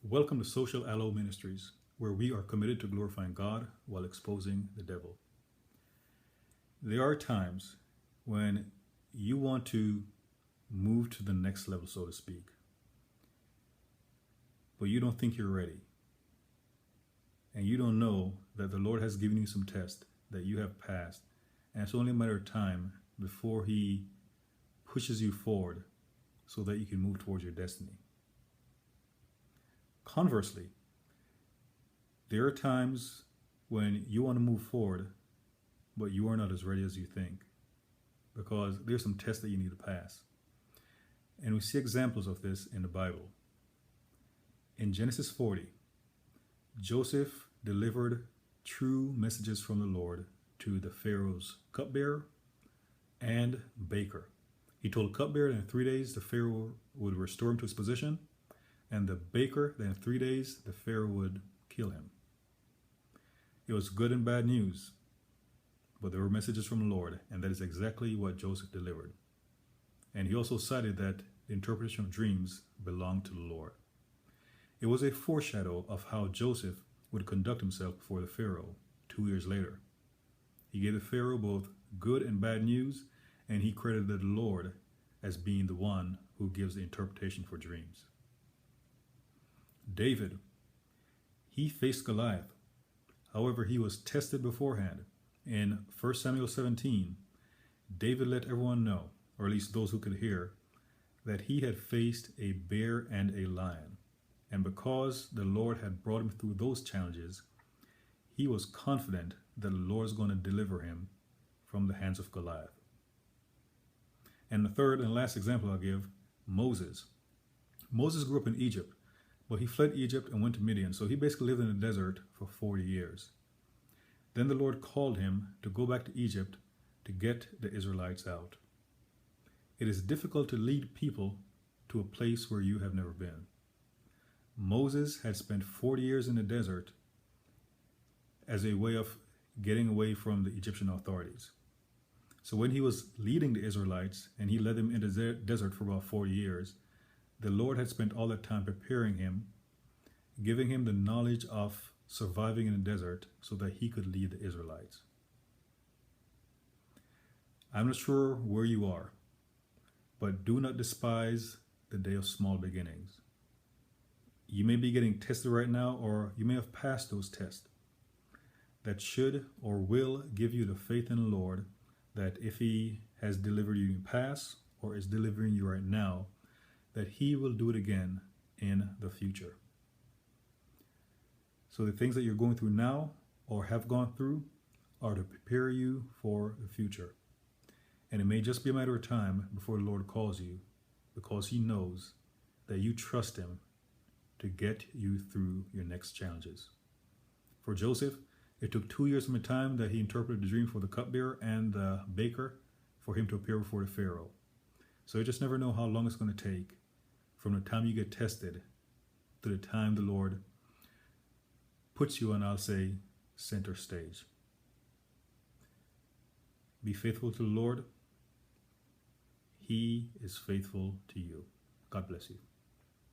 Welcome to Social Aloe Ministries, where we are committed to glorifying God while exposing the devil. There are times when you want to move to the next level, so to speak, but you don't think you're ready. And you don't know that the Lord has given you some tests that you have passed, and it's only a matter of time before He pushes you forward so that you can move towards your destiny. Conversely, there are times when you want to move forward, but you are not as ready as you think, because there's some tests that you need to pass. And we see examples of this in the Bible. In Genesis 40, Joseph delivered true messages from the Lord to the Pharaoh's cupbearer and baker. He told the cupbearer that in 3 days the Pharaoh would restore him to his position, and the baker that in 3 days the Pharaoh would kill him. It was good and bad news, but there were messages from the Lord, and that is exactly what Joseph delivered. And he also cited that the interpretation of dreams belonged to the Lord. It was a foreshadow of how Joseph would conduct himself before the Pharaoh 2 years later. He gave the Pharaoh both good and bad news, and he credited the Lord as being the one who gives the interpretation for dreams. David, he faced Goliath. However, he was tested beforehand. In 1 Samuel 17, David let everyone know, or at least those who could hear, that he had faced a bear and a lion. And because the Lord had brought him through those challenges, he was confident that the Lord is going to deliver him from the hands of Goliath. And the third and last example I'll give, Moses. Moses grew up in Egypt, but he fled Egypt and went to Midian. So he basically lived in the desert for 40 years. Then the Lord called him to go back to Egypt to get the Israelites out. It is difficult to lead people to a place where you have never been. Moses had spent 40 years in the desert as a way of getting away from the Egyptian authorities. So when he was leading the Israelites, and he led them in the desert for about 40 years, the Lord had spent all that time preparing him, giving him the knowledge of surviving in the desert so that he could lead the Israelites. I'm not sure where you are, but do not despise the day of small beginnings. You may be getting tested right now, or you may have passed those tests that should or will give you the faith in the Lord that if He has delivered you in the past or is delivering you right now, that He will do it again in the future. So the things that you're going through now or have gone through are to prepare you for the future. And it may just be a matter of time before the Lord calls you, because He knows that you trust Him to get you through your next challenges. For Joseph, it took 2 years from the time that he interpreted the dream for the cupbearer and the baker for him to appear before the Pharaoh. So you just never know how long it's going to take from the time you get tested to the time the Lord puts you on, I'll say, center stage. Be faithful to the Lord. He is faithful to you. God bless you.